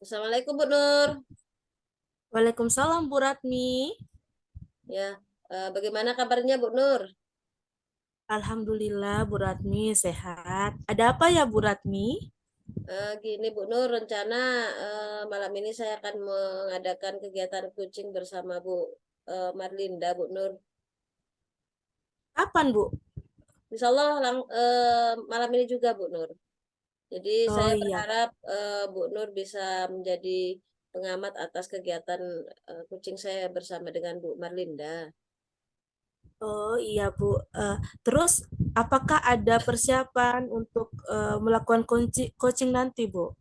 Assalamualaikum Bu Nur. Waalaikumsalam Bu Ratmi. Ya, bagaimana kabarnya Bu Nur? Alhamdulillah Bu Ratmi sehat. Ada apa ya Bu Ratmi? Gini Bu Nur, rencana malam ini saya akan mengadakan kegiatan kucing bersama Bu Marlinda Bu Nur. Kapan Bu? Insya Allah malam ini juga Bu Nur. Jadi Oh saya iya. berharap Bu Nur bisa menjadi pengamat atas kegiatan kucing saya bersama dengan Bu Marlinda. Oh iya Bu. Terus apakah ada persiapan untuk melakukan coaching nanti Bu?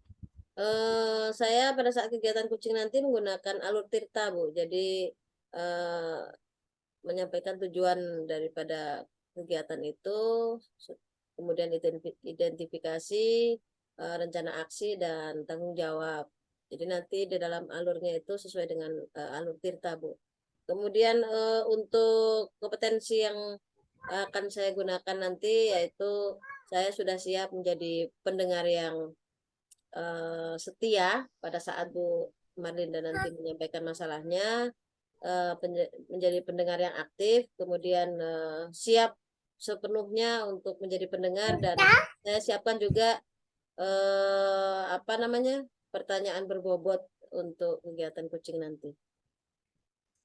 Saya pada saat kegiatan kucing nanti menggunakan alur tirta Bu. Jadi eh, menyampaikan tujuan daripada kegiatan itu, kemudian identifikasi, rencana aksi dan tanggung jawab. Jadi nanti di dalam alurnya itu sesuai dengan alur tirta, Bu. Kemudian untuk kompetensi yang akan saya gunakan nanti yaitu saya sudah siap menjadi pendengar yang setia pada saat Bu Marlinda nanti menyampaikan masalahnya, menjadi pendengar yang aktif, kemudian siap sepenuhnya untuk menjadi pendengar dan saya siapkan juga apa namanya pertanyaan berbobot untuk kegiatan coaching nanti.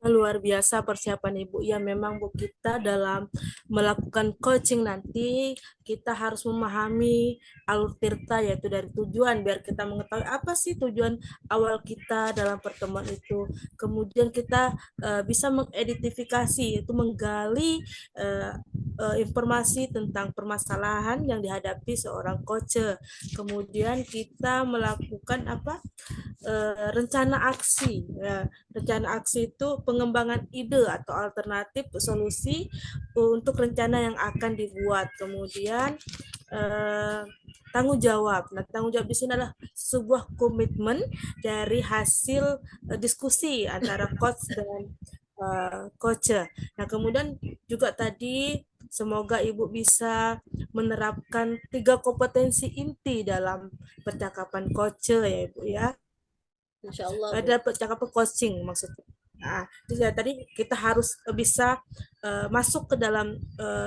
Luar biasa persiapan Ibu. Ya memang Bu, kita dalam melakukan coaching nanti kita harus memahami alur tirta, yaitu dari tujuan, biar kita mengetahui apa sih tujuan awal kita dalam pertemuan itu. Kemudian kita bisa mengidentifikasi, yaitu menggali informasi tentang permasalahan yang dihadapi seorang coach. Kemudian kita melakukan apa? Rencana aksi. Ya, rencana aksi itu pengembangan ide atau alternatif solusi untuk rencana yang akan dibuat. Kemudian eh, tanggung jawab. Nah, tanggung jawab di sini adalah sebuah komitmen dari hasil diskusi antara coach dan coach. Nah, kemudian juga tadi semoga Ibu bisa menerapkan 3 kompetensi inti dalam percakapan coach ya Ibu ya. Insya Allah, Bu. Ada percakapan coaching maksudnya. Nah, jadi tadi kita harus bisa masuk ke dalam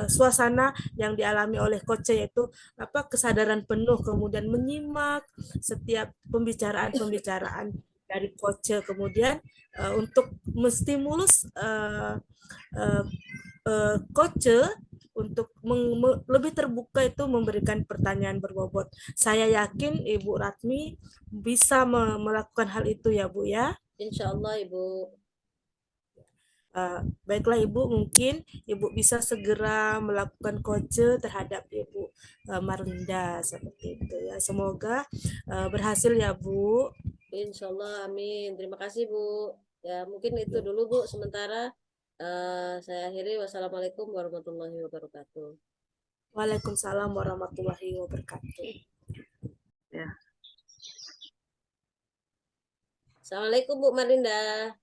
suasana yang dialami oleh coach, yaitu apa, kesadaran penuh, kemudian menyimak setiap pembicaraan-pembicaraan dari coach, kemudian untuk menstimulus uh, coach untuk lebih terbuka itu memberikan pertanyaan berbobot. Saya yakin Ibu Ratmi bisa melakukan hal itu ya Bu ya. Insya Allah, Ibu. Baiklah Ibu, mungkin Ibu bisa segera melakukan coach terhadap Ibu Marlinda seperti itu ya. Semoga berhasil ya Bu. Insya Allah, amin. Terima kasih, Bu. Ya, mungkin itu dulu, Bu. Sementara saya akhiri. Wassalamualaikum warahmatullahi wabarakatuh. Waalaikumsalam warahmatullahi wabarakatuh. Ya. Assalamualaikum, Bu Marinda.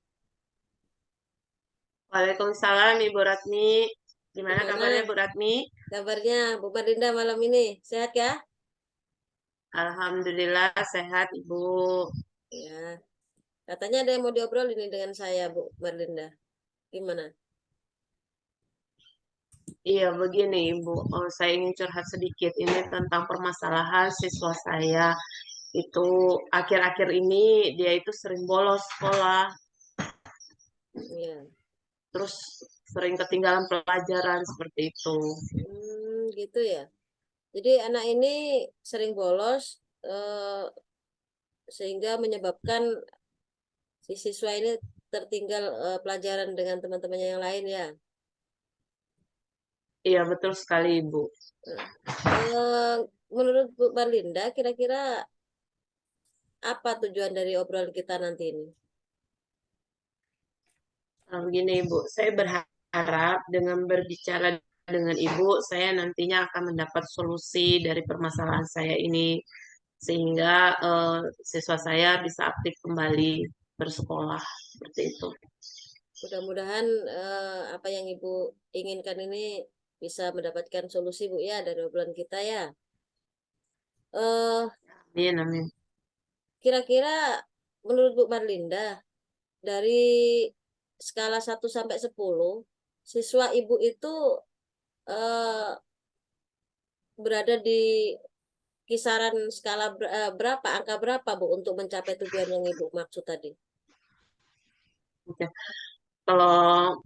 Waalaikumsalam Ibu Ratmi. Gimana Gimana kabarnya Bu Ratmi? kabarnya, Bu Marinda malam ini? Sehat ya? Alhamdulillah sehat Ibu. Ya. Katanya ada yang mau diobrol ini dengan saya, Bu Marinda. Gimana? Iya begini Ibu, saya ingin curhat sedikit ini tentang permasalahan siswa saya. Itu akhir-akhir ini dia itu sering bolos sekolah, Ya. terus sering ketinggalan pelajaran seperti itu. Gitu ya. Jadi anak ini sering bolos sehingga menyebabkan si siswa ini tertinggal pelajaran dengan teman-temannya yang lain ya. Iya betul sekali Ibu. Nah, menurut Bu Marlinda, kira-kira apa tujuan dari obrolan kita nanti ini? Begini Ibu, saya berharap dengan berbicara dengan Ibu, saya nantinya akan mendapat solusi dari permasalahan saya ini, sehingga siswa saya bisa aktif kembali bersekolah, seperti itu. Mudah-mudahan apa yang Ibu inginkan ini bisa mendapatkan solusi Bu ya dari obrolan kita ya. Eh Amin, amin. Kira-kira menurut Bu Marlinda, dari skala 1 sampai 10, siswa Ibu itu eh, berada di kisaran skala berapa, angka berapa Bu untuk mencapai tujuan yang Ibu maksud tadi? Oke. Kalau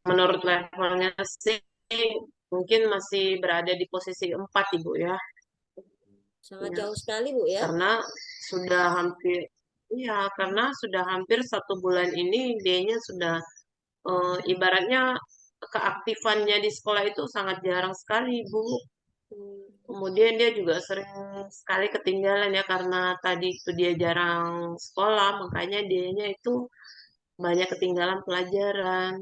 menurut levelnya sih mungkin masih berada di posisi 4 Ibu ya. Sangat Ya, jauh sekali Bu ya. karena sudah hampir iya, karena sudah hampir 1 bulan ini dianya sudah ibaratnya keaktifannya di sekolah itu sangat jarang sekali, Bu. Hmm. Kemudian dia juga sering sekali ketinggalan ya karena tadi itu dia jarang sekolah, makanya dianya itu banyak ketinggalan pelajaran.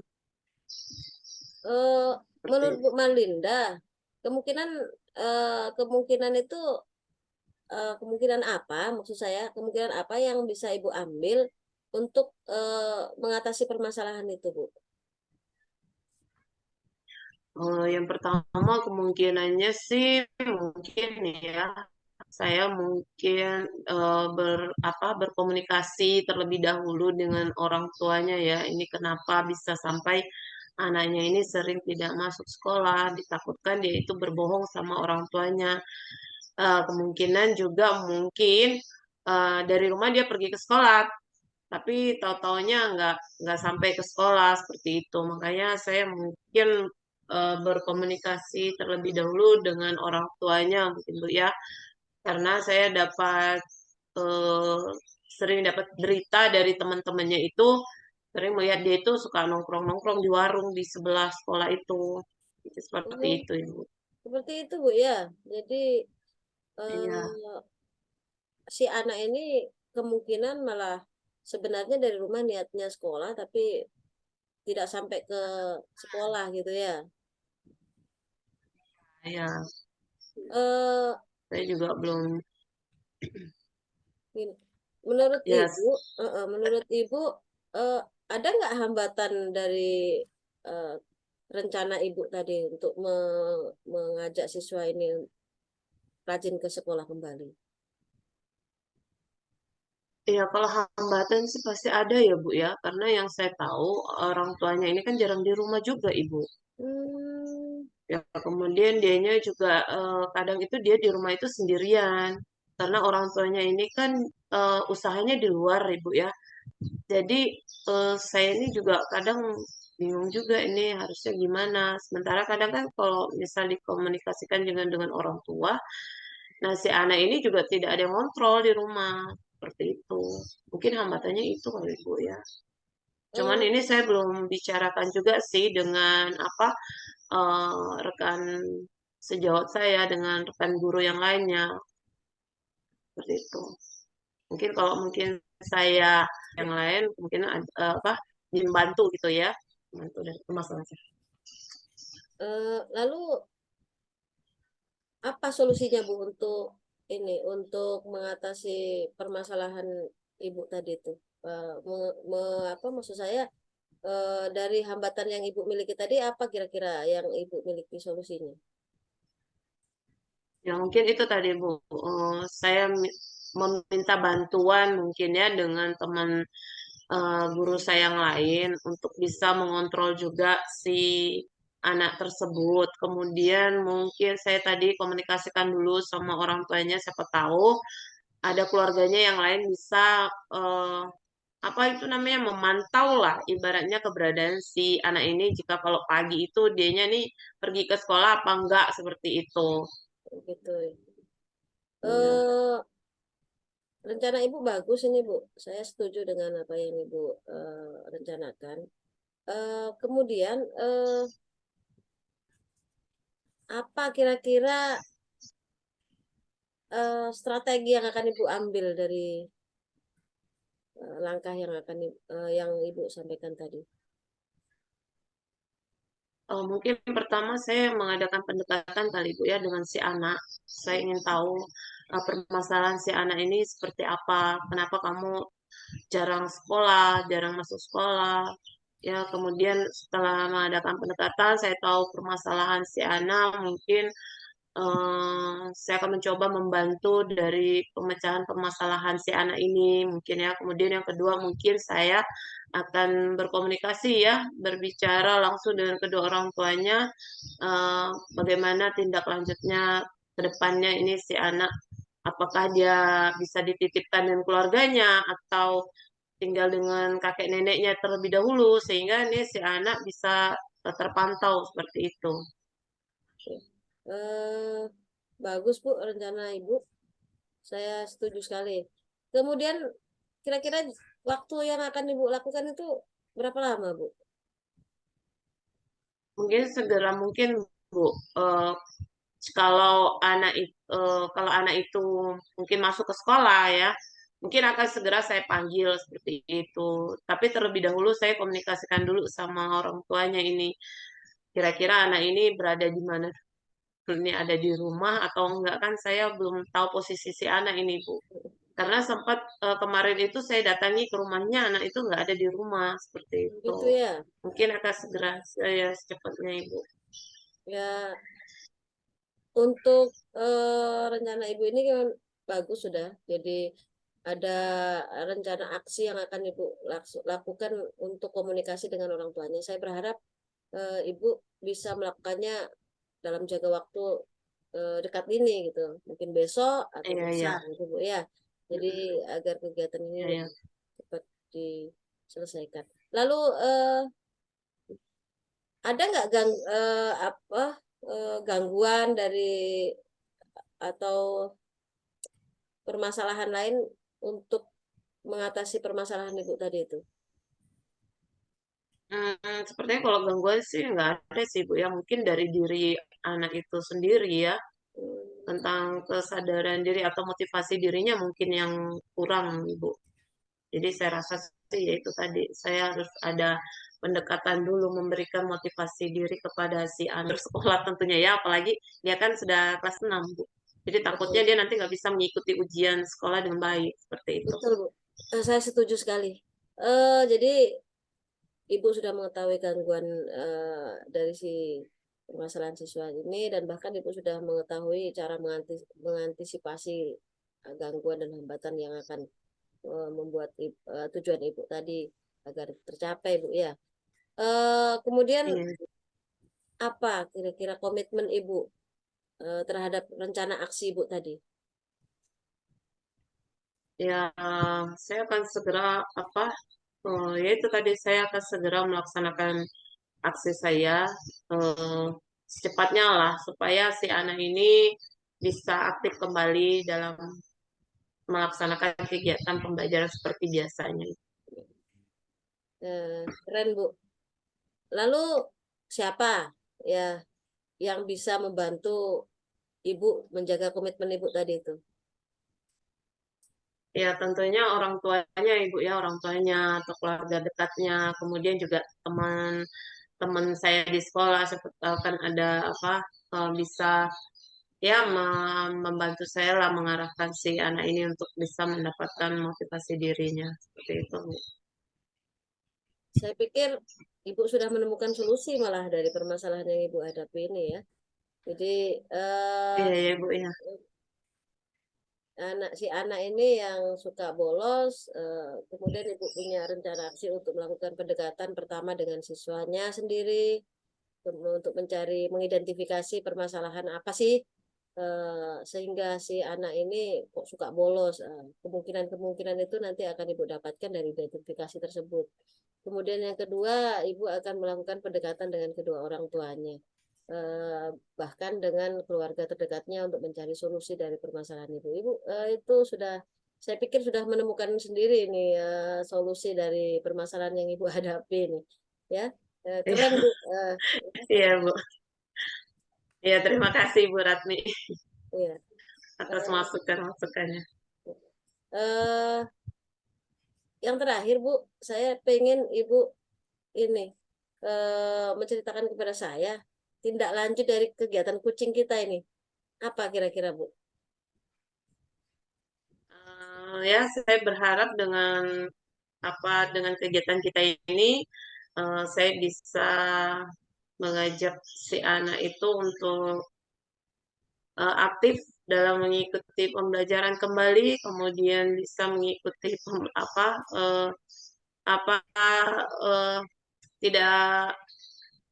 Eh, Seperti menurut Bu Marlinda, kemungkinan kemungkinan itu kemungkinan apa? Maksud saya, kemungkinan apa yang bisa Ibu ambil untuk mengatasi permasalahan itu, Bu? Yang pertama kemungkinannya sih mungkin ya saya mungkin berkomunikasi terlebih dahulu dengan orang tuanya ya. Ini kenapa bisa sampai anaknya ini sering tidak masuk sekolah, ditakutkan dia itu berbohong sama orang tuanya. Kemungkinan juga mungkin dari rumah dia pergi ke sekolah, tapi tahu-taunya nggak sampai ke sekolah seperti itu. Makanya saya mungkin berkomunikasi terlebih dahulu dengan orang tuanya mungkin Bu ya, karena saya eh, sering dapat berita dari teman-temannya itu sering melihat dia itu suka nongkrong-nongkrong di warung di sebelah sekolah itu. Itu seperti Oh, itu Ibu. seperti itu, Bu ya. Jadi Iya, eh, si anak ini kemungkinan malah sebenarnya dari rumah niatnya sekolah, tapi tidak sampai ke sekolah gitu ya. iya. Eh, Saya juga belum Gini, menurut ya. Ibu, menurut Ibu eh, ada nggak hambatan dari eh, rencana Ibu tadi untuk mengajak siswa ini rajin ke sekolah kembali? Iya, kalau hambatan sih pasti ada ya, Bu ya. Karena yang saya tahu orang tuanya ini kan jarang di rumah juga, Ibu. Hmm, Ya, kemudian dianya juga kadang itu dia di rumah itu sendirian. Karena orang tuanya ini kan usahanya di luar, Ibu ya. Jadi saya ini juga kadang bingung juga ini harusnya gimana. Sementara kadang kan kalau misal dikomunikasikan dengan orang tua, nah si anak ini juga tidak ada yang kontrol di rumah. Seperti itu. Mungkin hambatannya itu kali Bu ya. Cuman eh, ini saya belum bicarakan juga sih dengan rekan sejawat saya dengan rekan guru yang lainnya seperti itu. Mungkin kalau mungkin saya yang lain mungkin membantu gitu ya, membantu dari masalahnya. lalu apa solusinya Bu untuk ini untuk mengatasi permasalahan Ibu tadi itu? Apa maksud saya dari hambatan yang Ibu miliki tadi apa kira-kira yang Ibu miliki solusinya? Ya mungkin itu tadi Bu, saya meminta bantuan mungkin ya dengan teman guru saya yang lain untuk bisa mengontrol juga si anak tersebut. Kemudian mungkin saya tadi komunikasikan dulu sama orang tuanya, siapa tahu ada keluarganya yang lain bisa apa itu namanya memantau lah ibaratnya keberadaan si anak ini jika kalau pagi itu dianya nih pergi ke sekolah apa enggak seperti itu. Gitu. Iya. eh Rencana Ibu bagus ini, Bu. Saya setuju dengan apa yang Ibu rencanakan. Kemudian apa kira-kira strategi yang akan Ibu ambil dari langkah yang yang Ibu sampaikan tadi? Mungkin pertama saya mengadakan pendekatan kali Bu ya dengan si anak. Saya ingin tahu permasalahan si anak ini seperti apa. Kenapa kamu jarang sekolah, jarang masuk sekolah. Ya, kemudian setelah mengadakan pendekatan, saya tahu permasalahan si anak mungkin saya akan mencoba membantu dari pemecahan permasalahan si anak ini mungkin ya. Kemudian yang kedua mungkin saya akan berkomunikasi ya, berbicara langsung dengan kedua orang tuanya, bagaimana tindak lanjutnya ke depannya ini si anak, apakah dia bisa dititipkan dengan keluarganya atau tinggal dengan kakek neneknya terlebih dahulu sehingga ini si anak bisa terpantau seperti itu. Eh, Bagus Bu rencana Ibu. Saya setuju sekali. Kemudian kira-kira waktu yang akan Ibu lakukan itu berapa lama Bu? Mungkin segera mungkin Bu. Eh, kalau anak itu mungkin masuk ke sekolah ya, mungkin akan segera saya panggil seperti itu. Tapi terlebih dahulu saya komunikasikan dulu sama orang tuanya ini. Kira-kira anak ini berada di mana? Ini ada di rumah atau enggak, kan saya belum tahu posisi si anak ini, Bu. Karena sempat kemarin itu saya datangi ke rumahnya, anak itu enggak ada di rumah seperti itu. Gitu ya. Mungkin akan segera saya secepatnya, Ibu. Ya, untuk rencana Ibu ini kan bagus sudah. Jadi ada rencana aksi yang akan Ibu lakukan untuk komunikasi dengan orang tuanya. Saya berharap Ibu bisa melakukannya dalam jangka waktu dekat ini gitu. Mungkin besok atau Iya, lusa iya. gitu Bu ya. Jadi agar kegiatan ini Iya, iya. lebih cepat diselesaikan. Lalu ada nggak gangguan dari atau permasalahan lain untuk mengatasi permasalahan Ibu tadi itu? Sepertinya kalau gangguan sih nggak ada sih Bu ya, mungkin dari diri anak itu sendiri ya, Hmm, tentang kesadaran diri atau motivasi dirinya mungkin yang kurang Bu. Jadi saya rasa sih ya itu tadi, saya harus ada pendekatan dulu, memberikan motivasi diri kepada si anak sekolah tentunya ya, apalagi dia kan sudah kelas 6 Bu. Jadi takutnya betul, dia nanti nggak bisa mengikuti ujian sekolah dengan baik seperti itu. betul Bu. Saya setuju sekali. Jadi Ibu sudah mengetahui gangguan dari si permasalahan siswa ini dan bahkan Ibu sudah mengetahui cara mengantisipasi gangguan dan hambatan yang akan membuat tujuan Ibu tadi agar tercapai Bu ya. Kemudian Iya. apa kira-kira komitmen Ibu terhadap rencana aksi Ibu tadi? Ya, saya akan segera ya itu tadi saya akan segera melaksanakan aksi saya eh, secepatnya lah supaya si anak ini bisa aktif kembali dalam melaksanakan kegiatan pembelajaran seperti biasanya. Keren Bu. Lalu siapa ya yang bisa membantu Ibu menjaga komitmen Ibu tadi itu? Ya, tentunya orang tuanya, Ibu ya, orang tuanya atau keluarga dekatnya, kemudian juga teman-teman saya di sekolah, seperti kan ada bisa ya membantu saya lah mengarahkan si anak ini untuk bisa mendapatkan motivasi dirinya seperti itu, Bu. Saya pikir Ibu sudah menemukan solusi malah dari permasalahan yang Ibu hadapi ini ya. Jadi Iya, iya, Bu ya. si anak ini yang suka bolos, kemudian Ibu punya rencana aksi untuk melakukan pendekatan pertama dengan siswanya sendiri untuk mengidentifikasi permasalahan apa sih sehingga si anak ini kok suka bolos. Kemungkinan-kemungkinan itu nanti akan Ibu dapatkan dari identifikasi tersebut. Kemudian yang kedua, Ibu akan melakukan pendekatan dengan kedua orang tuanya, eh, bahkan dengan keluarga terdekatnya untuk mencari solusi dari permasalahan Ibu. Ibu itu sudah, saya pikir sudah menemukan sendiri ini solusi dari permasalahan yang Ibu hadapi ini, ya. Keren Bu. Iya, Bu. Iya, terima kasih Bu Ratmi Ya. atas masukan-masukannya. Eh, yang terakhir Bu, saya pengen Ibu ini menceritakan kepada saya tindak lanjut dari kegiatan kucing kita ini. Apa kira-kira Bu? Ya, saya berharap dengan kegiatan kita ini saya bisa mengajak si anak itu untuk aktif dalam mengikuti pembelajaran kembali, kemudian bisa mengikuti apa tidak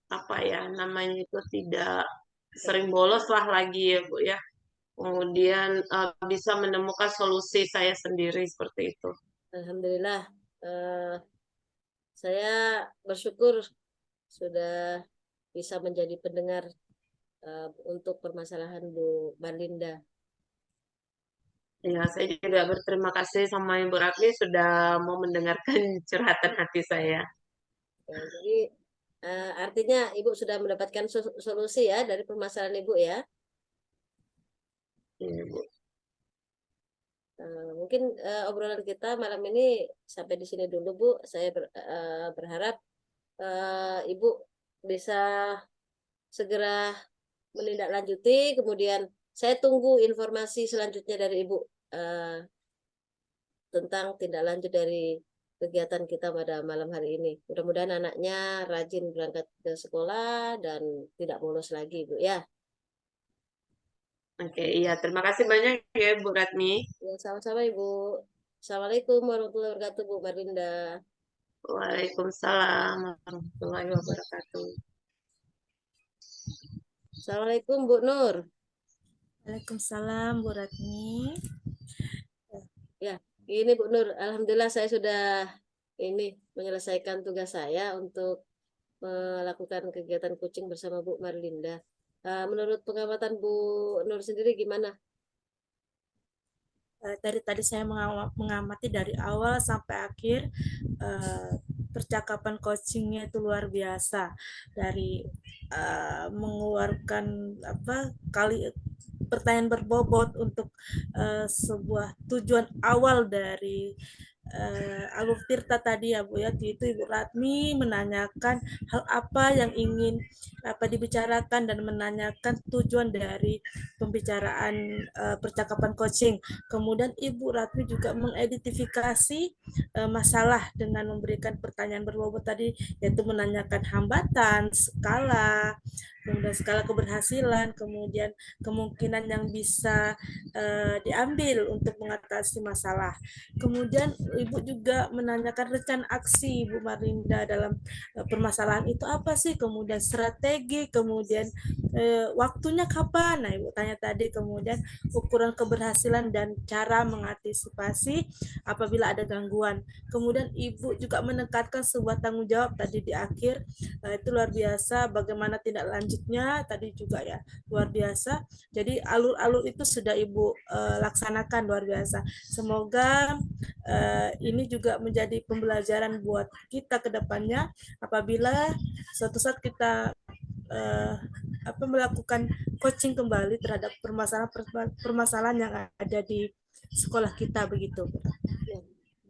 apa ya namanya itu tidak sering bolos lah lagi ya Bu ya. Kemudian bisa menemukan solusi saya sendiri seperti itu. Alhamdulillah, saya bersyukur sudah bisa menjadi pendengar untuk permasalahan Bu Marlinda. Ya, saya juga berterima kasih sama Ibu Ratni sudah mau mendengarkan curhatan hati saya. Ya, jadi artinya Ibu sudah mendapatkan solusi ya dari permasalahan Ibu ya. Ya, Bu. Mungkin obrolan kita malam ini sampai di sini dulu Bu. Saya berharap Ibu bisa segera menindaklanjuti. Kemudian saya tunggu informasi selanjutnya dari Ibu tentang tindak lanjut dari kegiatan kita pada malam hari ini. Mudah-mudahan anaknya rajin berangkat ke sekolah dan tidak bolos lagi, Bu ya. Oke, iya. Terima kasih banyak ya, Bu Ratni. Ya, sama-sama Ibu. Assalamualaikum warahmatullahi wabarakatuh, Bu Marlinda. Waalaikumsalam warahmatullahi wabarakatuh. Assalamualaikum Bu Nur. Waalaikumsalam Bu Ratni. Ya, ini Bu Nur. Alhamdulillah saya sudah ini menyelesaikan tugas saya untuk melakukan kegiatan coaching bersama Bu Marlinda. Menurut pengamatan Bu Nur sendiri gimana? Dari tadi saya mengamati dari awal sampai akhir, percakapan coachingnya itu luar biasa, dari mengeluarkan pertanyaan berbobot untuk sebuah tujuan awal dari Alur Tirta tadi ya Bu ya, itu Ibu Ratmi menanyakan hal apa yang ingin dibicarakan dan menanyakan tujuan dari pembicaraan percakapan coaching. Kemudian Ibu Ratmi juga mengidentifikasi masalah dengan memberikan pertanyaan berbobot tadi, yaitu menanyakan hambatan, skala, kemudian skala keberhasilan, kemudian kemungkinan yang bisa diambil untuk mengatasi masalah. Kemudian Ibu juga menanyakan rencana aksi Bu Marlinda dalam permasalahan itu apa sih, kemudian strategi, kemudian waktunya kapan. Nah, Ibu tanya tadi, kemudian ukuran keberhasilan dan cara mengantisipasi apabila ada gangguan. Kemudian Ibu juga menekankan sebuah tanggung jawab tadi di akhir, itu luar biasa. Bagaimana tindak lanjutnya tadi juga ya luar biasa. Jadi alur-alur itu sudah Ibu laksanakan luar biasa. Semoga ini juga menjadi pembelajaran buat kita ke depannya apabila suatu saat kita melakukan coaching kembali terhadap permasalahan yang ada di sekolah kita begitu. Ya.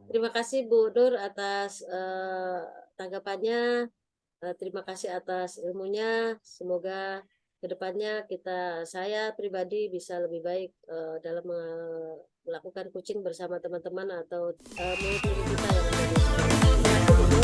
Terima kasih Bu Nur atas tanggapannya. Terima kasih atas ilmunya. Semoga kedepannya saya pribadi bisa lebih baik dalam melakukan coaching bersama teman-teman atau murid-murid kita yang ada di sekolah.